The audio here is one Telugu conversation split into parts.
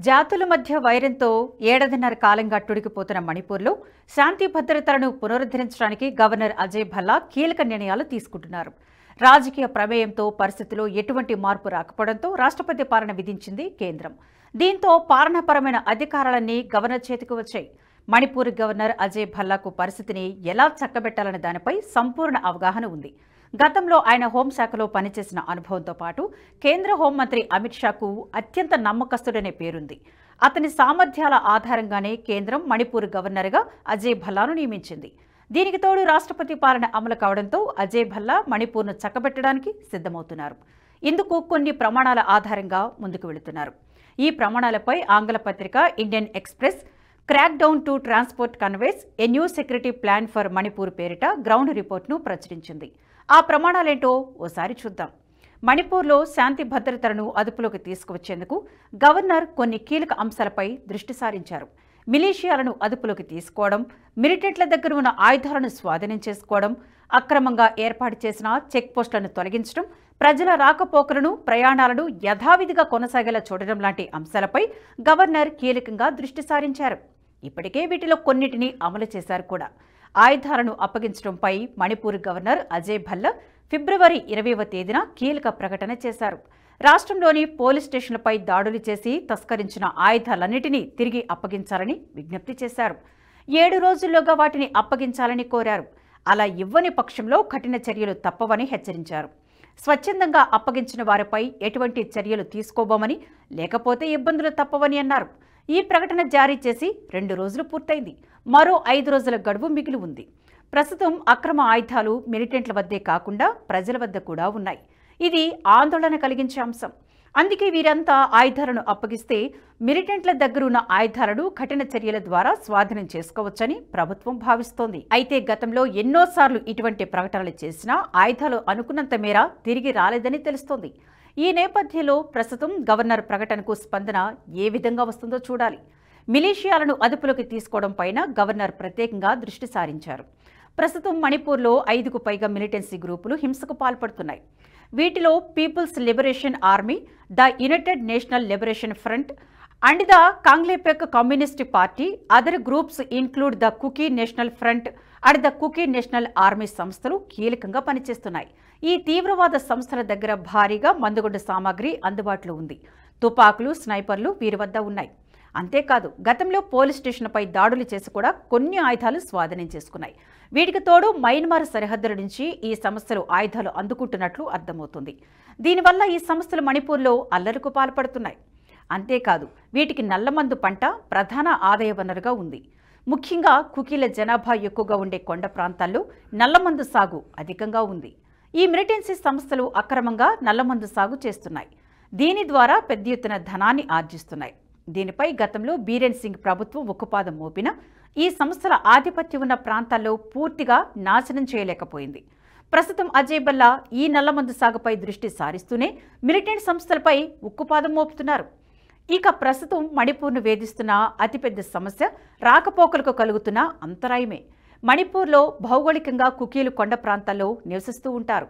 జాతుల మధ్య వైరంతో ఏడాదిన్నర కాలంగా టుడికిపోతున్న మణిపూర్లో శాంతి భద్రతలను పునరుద్ధరించడానికి గవర్నర్ అజయ్ భల్లా కీలక నిర్ణయాలు తీసుకుంటున్నారు. రాజకీయ ప్రమేయంతో పరిస్థితిలో ఎటువంటి మార్పు రాకపోవడంతో రాష్ట్రపతి పాలన విధించింది కేంద్రం. దీంతో పాలనాపరమైన అధికారాలన్నీ గవర్నర్ చేతికి వచ్చాయి. మణిపూర్ గవర్నర్ అజయ్ భల్లాకు పరిస్థితిని ఎలా చక్కబెట్టాలనే దానిపై సంపూర్ణ అవగాహన ఉంది. గతంలో ఆయన హోంశాఖలో పనిచేసిన అనుభవంతో పాటు కేంద్ర హోంమంత్రి అమిత్ షాకు అత్యంత నమ్మకస్తుడనే పేరుంది. అతని సామర్థ్యాల ఆధారంగానే కేంద్రం మణిపూర్ గవర్నర్గా అజయ్ భల్లాను నియమించింది. దీనికి తోడు రాష్ట్రపతి పాలన అమలు కావడంతో అజయ్ భల్లా మణిపూర్ను చక్కబెట్టడానికి సిద్ధమవుతున్నారు. ఇందుకు కొన్ని ప్రమాణాల ఆధారంగా ముందుకు వెళుతున్నారు. ఈ ప్రమాణాలపై ఆంగ్ల పత్రిక Indian express crack down to transport conveys a new security plan for Manipur పేరిట గ్రౌండ్ రిపోర్ట్ను ప్రచురించింది. ఆ ప్రమాణాలేంటో ఓసారి చూద్దాం. మణిపూర్లో శాంతి భద్రతలను అదుపులోకి తీసుకువచ్చేందుకు గవర్నర్ కొన్ని కీలక అంశాలపై దృష్టి సారించారు. మిలీషియాలను అదుపులోకి తీసుకోవడం, మిలిటెంట్ల దగ్గర ఉన్న ఆయుధాలను స్వాధీనం చేసుకోవడం, అక్రమంగా ఏర్పాటు చేసిన చెక్ పోస్టులను తొలగించడం, ప్రజల రాకపోకలను ప్రయాణాలను యథావిధిగా కొనసాగేలా చూడడం లాంటి అంశాలపై గవర్నర్ కీలకంగా దృష్టి సారించారు. ఇప్పటికే వీటిలో కొన్నిటిని అమలు చేశారు కూడా. ఆయుధాలను అప్పగించడంపై మణిపూర్ గవర్నర్ అజయ్ భల్లా ఫిబ్రవరి 20వ తేదీన కీలక ప్రకటన చేశారు. రాష్ట్రంలోని పోలీస్ స్టేషన్లపై దాడులు చేసి తస్కరించిన ఆయుధాలన్నింటినీ తిరిగి అప్పగించాలని విజ్ఞప్తి చేశారు. 7 రోజుల్లోగా వాటిని అప్పగించాలని కోరారు. అలా ఇవ్వని పక్షంలో కఠిన చర్యలు తప్పవని హెచ్చరించారు. స్వచ్ఛందంగా అప్పగించిన వారిపై ఎటువంటి చర్యలు తీసుకోబోమని, లేకపోతే ఇబ్బందులు తప్పవని అన్నారు. ఈ ప్రకటన జారీ చేసి 2 రోజులు పూర్తయింది. మరో 5 రోజుల గడువు మిగిలి ఉంది. ప్రస్తుతం అక్రమ ఆయుధాలు మిలిటెంట్ల వద్దే కాకుండా ప్రజల వద్ద కూడా ఉన్నాయి. ఇది ఆందోళన కలిగించే అంశం. అందుకే వీరంతా ఆయుధాలను అప్పగిస్తే మిలిటెంట్ల దగ్గరున్న ఆయుధాలను కఠిన చర్యల ద్వారా స్వాధీనం చేసుకోవచ్చని ప్రభుత్వం భావిస్తోంది. అయితే గతంలో ఎన్నోసార్లు ఇటువంటి ప్రకటనలు చేసినా ఆయుధాలు అనుకున్నంత మేర తిరిగి రాలేదని తెలుస్తోంది. ఈ నేపథ్యంలో ప్రస్తుతం గవర్నర్ ప్రకటనకు స్పందన ఏ విధంగా వస్తుందో చూడాలి. మిలీషియాలను అదుపులోకి తీసుకోవడం పైన గవర్నర్ ప్రత్యేకంగా దృష్టి సారించారు. ప్రస్తుతం మణిపూర్లో 5కు పైగా మిలిటెన్సీ గ్రూపులు హింసకు పాల్పడుతున్నాయి. వీటిలో People's Liberation Army, the United National Liberation Front and the Kangleipak Communist Party, other groups include the Kuki National Front and the Kuki National Army సంస్థలు కీలకంగా పనిచేస్తున్నాయి. ఈ తీవ్రవాద సంస్థల దగ్గర భారీగా మందుగుండు సామాగ్రి అందుబాటులో ఉంది. తుపాకులు, స్నైపర్లు వీరి వద్ద ఉన్నాయి. అంతేకాదు గతంలో పోలీస్ స్టేషన్పై దాడులు చేసి కూడా కొన్ని ఆయుధాలు స్వాధీనం చేసుకున్నాయి. వీటికి తోడు మయన్మార్ సరిహద్దుల నుంచి ఈ సంస్థలు ఆయుధాలు అందుకుంటున్నట్లు అర్థమవుతుంది. దీనివల్ల ఈ సంస్థలు మణిపూర్లో అల్లర్లకు పాల్పడుతున్నాయి. అంతేకాదు వీటికి నల్లమందు పంట ప్రధాన ఆదాయ వనరుగా ఉంది. ముఖ్యంగా కుకీల జనాభా ఎక్కువగా ఉండే కొండ ప్రాంతాల్లో నల్లమందు సాగు అధికంగా ఉంది. ఈ మిలిటెన్సీ సంస్థలు అక్రమంగా నల్లమందు సాగు చేస్తున్నాయి. దీని ద్వారా పెద్ద ఎత్తున ధనాన్ని ఆర్జిస్తున్నాయి. దీనిపై గతంలో బీరేన్ సింగ్ ప్రభుత్వం ఉక్కుపాదం మోపిన ఈ సంస్థల ఆధిపత్యం ఉన్న ప్రాంతాల్లో పూర్తిగా నాశనం చేయలేకపోయింది. ప్రస్తుతం అజయ్ భల్లా ఈ నల్లమందు సాగుపై దృష్టి సారిస్తూనే మిలిటెంట్ సంస్థలపై ఉక్కుపాదం మోపుతున్నారు. ఇక ప్రస్తుతం మణిపూర్ను వేధిస్తున్న అతిపెద్ద సమస్య రాకపోకలకు కలుగుతున్న అంతరాయమే. మణిపూర్లో భౌగోళికంగా కుకీలు కొండ ప్రాంతాల్లో నివసిస్తూ ఉంటారు.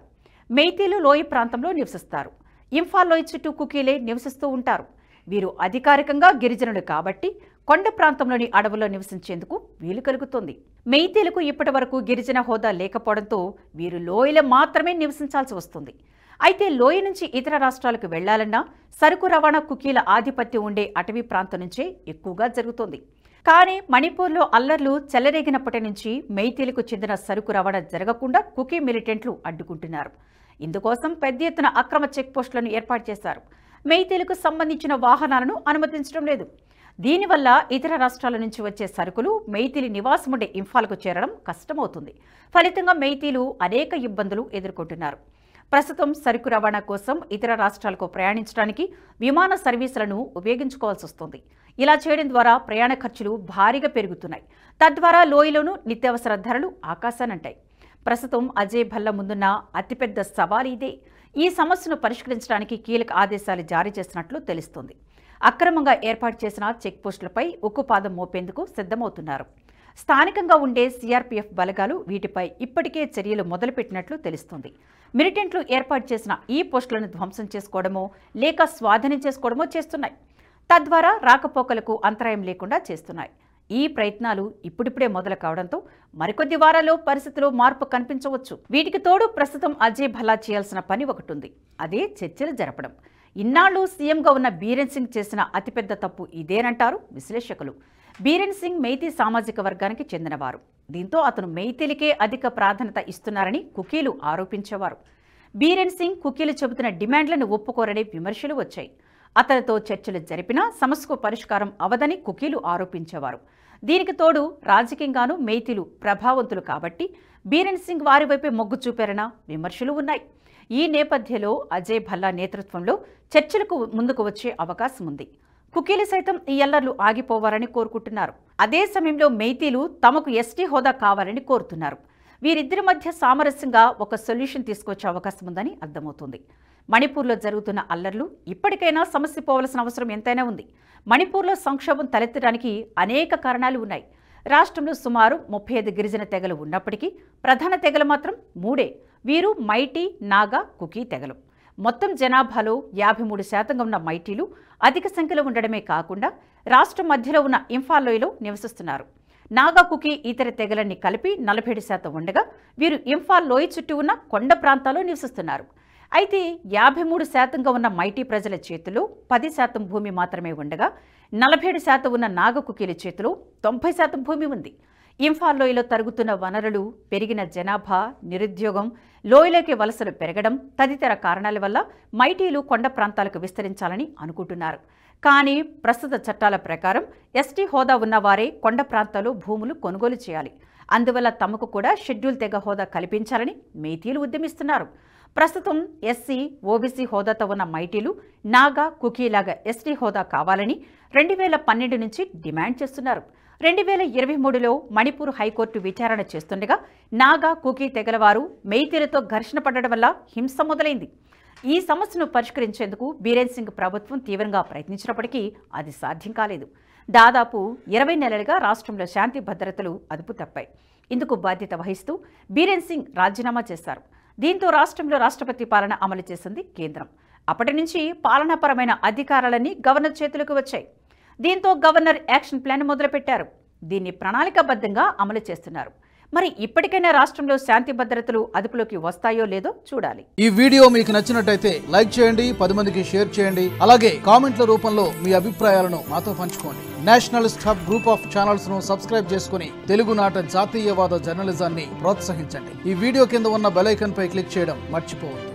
మెయితీలు లోయ ప్రాంతంలో నివసిస్తారు. ఇంఫాల్ లోయ చుట్టూ కుకీలే నివసిస్తూ ఉంటారు. వీరు అధికారికంగా గిరిజనులు కాబట్టి కొండ ప్రాంతంలోని అడవుల్లో నివసించేందుకు వీలు కలుగుతుంది. మెయితీలకు ఇప్పటి వరకు గిరిజన హోదా లేకపోవడంతో వీరు లోయలో మాత్రమే నివసించాల్సి వస్తుంది. అయితే లోయ నుంచి ఇతర రాష్ట్రాలకు వెళ్లాలన్నా సరుకు రవాణా కుకీల ఆధిపత్యం ఉండే అటవీ ప్రాంతం నుంచే ఎక్కువగా జరుగుతోంది. కానీ మణిపూర్లో అల్లర్లు చెలరేగినప్పటి నుంచి మెయితీలకు చెందిన సరుకు రవాణా జరగకుండా కుకీ మిలిటెంట్లు అడ్డుకుంటున్నారు. ఇందుకోసం పెద్ద ఎత్తున అక్రమ చెక్ పోస్టులను ఏర్పాటు చేశారు. మెయితీలకు సంబంధించిన వాహనాలను అనుమతించడం లేదు. దీనివల్ల ఇతర రాష్ట్రాల నుంచి వచ్చే సరుకులు మెయితీలి నివాసం ఉండే ఇంఫాల్కు చేరడం కష్టమవుతుంది. ఫలితంగా మెయితీలు అనేక ఇబ్బందులు ఎదుర్కొంటున్నారు. ప్రస్తుతం సరుకు రవాణా కోసం ఇతర రాష్ట్రాలకు ప్రయాణించడానికి విమాన సర్వీసులను ఉపయోగించుకోవాల్సి వస్తుంది. ఇలా చేయడం ద్వారా ప్రయాణ ఖర్చులు భారీగా పెరుగుతున్నాయి. తద్వారా లోయలోనూ నిత్యావసర ధరలు ఆకాశానంటాయి. ప్రస్తుతం అజయ్ భల్లా ముందున్న అతిపెద్ద సవాల్ ఇదే. ఈ సమస్యను పరిష్కరించడానికి కీలక ఆదేశాలు జారీ చేసినట్లు తెలుస్తోంది. అక్రమంగా ఏర్పాటు చేసిన చెక్ పోస్టులపై ఉక్కుపాదం మోపేందుకు సిద్ధమవుతున్నారు. స్థానికంగా ఉండే సిఆర్పీఎఫ్ బలగాలు వీటిపై ఇప్పటికే చర్యలు మొదలుపెట్టినట్లు తెలుస్తోంది. మిలిటెంట్లు ఏర్పాటు చేసిన ఈ పోస్టులను ధ్వంసం చేసుకోవడమో లేక స్వాధీనం చేసుకోవడమో చేస్తున్నాయి. తద్వారా రాకపోకలకు అంతరాయం లేకుండా చేస్తున్నాయి. ఈ ప్రయత్నాలు ఇప్పుడిప్పుడే మొదలు కావడంతో మరికొద్ది వారాల్లో పరిస్థితిలో మార్పు కనిపించవచ్చు. వీటికి తోడు ప్రస్తుతం అజయ్ భల్లా చేయాల్సిన పని ఒకటి ఉంది. అదే చర్చలు జరపడం. ఇన్నాళ్లు సీఎంగా ఉన్న బీరేన్ సింగ్ చేసిన అతిపెద్ద తప్పు ఇదేనంటారు విశ్లేషకులు. బీరేన్ సింగ్ మైతీ సామాజిక వర్గానికి చెందినవారు. దీంతో అతను మైతీలకే అధిక ప్రాధాన్యత ఇస్తున్నారని కుకీలు ఆరోపించేవారు. బీరేన్ సింగ్ కుకీలు చెబుతున్న డిమాండ్లను ఒప్పుకోరనే విమర్శలు వచ్చాయి. అతనితో చర్చలు జరిపినా సమస్యకు పరిష్కారం అవదని కుకీలు ఆరోపించేవారు. దీనికి తోడు రాజకీయంగానూ మైతీలు ప్రభావవంతులు కాబట్టి బీరేన్ సింగ్ వారి వైపే మొగ్గు చూపారన్న విమర్శలు ఉన్నాయి. ఈ నేపథ్యంలో అజయ్ భల్లా నేతృత్వంలో చర్చలకు ముందుకు వచ్చే అవకాశం ఉంది. కుకీలు సైతం ఈ అల్లర్లు ఆగిపోవాలని కోరుకుంటున్నారు. అదే సమయంలో మైతీలు తమకు ఎస్టీ హోదా కావాలని కోరుతున్నారు. వీరిద్దరి మధ్య సామరస్యంగా ఒక సొల్యూషన్ తీసుకొచ్చే అవకాశం ఉందని అర్థమవుతుంది. మణిపూర్లో జరుగుతున్న అల్లర్లు ఇప్పటికైనా సమస్య పోవలసిన అవసరం ఎంతైనా ఉంది. మణిపూర్లో సంక్షోభం తలెత్తడానికి అనేక కారణాలు ఉన్నాయి. రాష్ట్రంలో సుమారు 35 గిరిజన తెగలు ఉన్నప్పటికీ ప్రధాన తెగలు మాత్రం 3. వీరు మైటీ, నాగా, కుకీ తెగలు. మొత్తం జనాభాలో 53% ఉన్న మైటీలు అధిక సంఖ్యలో ఉండడమే కాకుండా రాష్ట్రం మధ్యలో ఉన్న ఇంఫాల్ లోయలో నివసిస్తున్నారు. నాగా, కుకీ ఇతర తెగలన్నీ కలిపి 47% ఉండగా వీరు ఇంఫాల్ లోయ చుట్టూ ఉన్న కొండ ప్రాంతాల్లో నివసిస్తున్నారు. అయితే 53%గా ఉన్న మైటీ ప్రజల చేతిలో 10% భూమి మాత్రమే ఉండగా 47% ఉన్న నాగ కుకీల చేతిలో 90% భూమి ఉంది. ఇంఫాల్ లోయలో తరుగుతున్న వనరులు, పెరిగిన జనాభా, నిరుద్యోగం, లోయలోకి వలసలు పెరగడం తదితర కారణాల వల్ల మైటీలు కొండ ప్రాంతాలకు విస్తరించాలని అనుకుంటున్నారు. కానీ ప్రస్తుత చట్టాల ప్రకారం ఎస్టీ హోదా ఉన్నవారే కొండ ప్రాంతాల్లో భూములు కొనుగోలు చేయాలి. అందువల్ల తమకు కూడా షెడ్యూల్ తెగ హోదా కల్పించాలని మైటీలు ఉద్యమిస్తున్నారు. ప్రస్తుతం ఎస్సీ, ఓబీసీ హోదాతో ఉన్న మైటీలు నాగా, కుకీలాగా ఎస్టీ హోదా కావాలని 2012 నుంచి డిమాండ్ చేస్తున్నారు. 2023లో మణిపూర్ హైకోర్టు విచారణ చేస్తుండగా నాగా, కుకీ తెగలవారు మైతీలతో ఘర్షణ పడడం వల్ల హింస మొదలైంది. ఈ సమస్యను పరిష్కరించేందుకు బీరేన్ సింగ్ ప్రభుత్వం తీవ్రంగా ప్రయత్నించినప్పటికీ అది సాధ్యం కాలేదు. దాదాపు 20 నెలలుగా రాష్ట్రంలో శాంతి భద్రతలు అదుపు తప్పాయి. ఇందుకు బాధ్యత వహిస్తూ బీరేన్ సింగ్ రాజీనామా చేశారు. దీంతో రాష్ట్రంలో రాష్ట్రపతి పాలన అమలు చేసింది కేంద్రం. అప్పటి నుంచి పాలనాపరమైన అధికారాలన్నీ గవర్నర్ చేతులకు వచ్చాయి. దీంతో గవర్నర్ యాక్షన్ ప్లాన్ మొదలుపెట్టారు. దీన్ని ప్రణాళికాబద్ధంగా అమలు చేస్తున్నారు. మరి ఇప్పటికైనా రాష్ట్రంలో శాంతి భద్రతలు అదుపులోకి వస్తాయో లేదో చూడాలి. ఈ వీడియో మీకు నచ్చినట్టయితే లైక్ చేయండి, 10 మందికి షేర్ చేయండి. అలాగే కామెంట్ల రూపంలో మీ అభిప్రాయాలను మాతో పంచుకోండి. Nationalist hub group of channels ను సబ్స్క్రైబ్ చేసుకుని తెలుగునాట జాతీయవాద జర్నలిజాన్ని ప్రోత్సహించండి. ఈ వీడియో కింద ఉన్న బెల్ ఐకాన్ పై క్లిక్ చేయడం మర్చిపోవద్దు.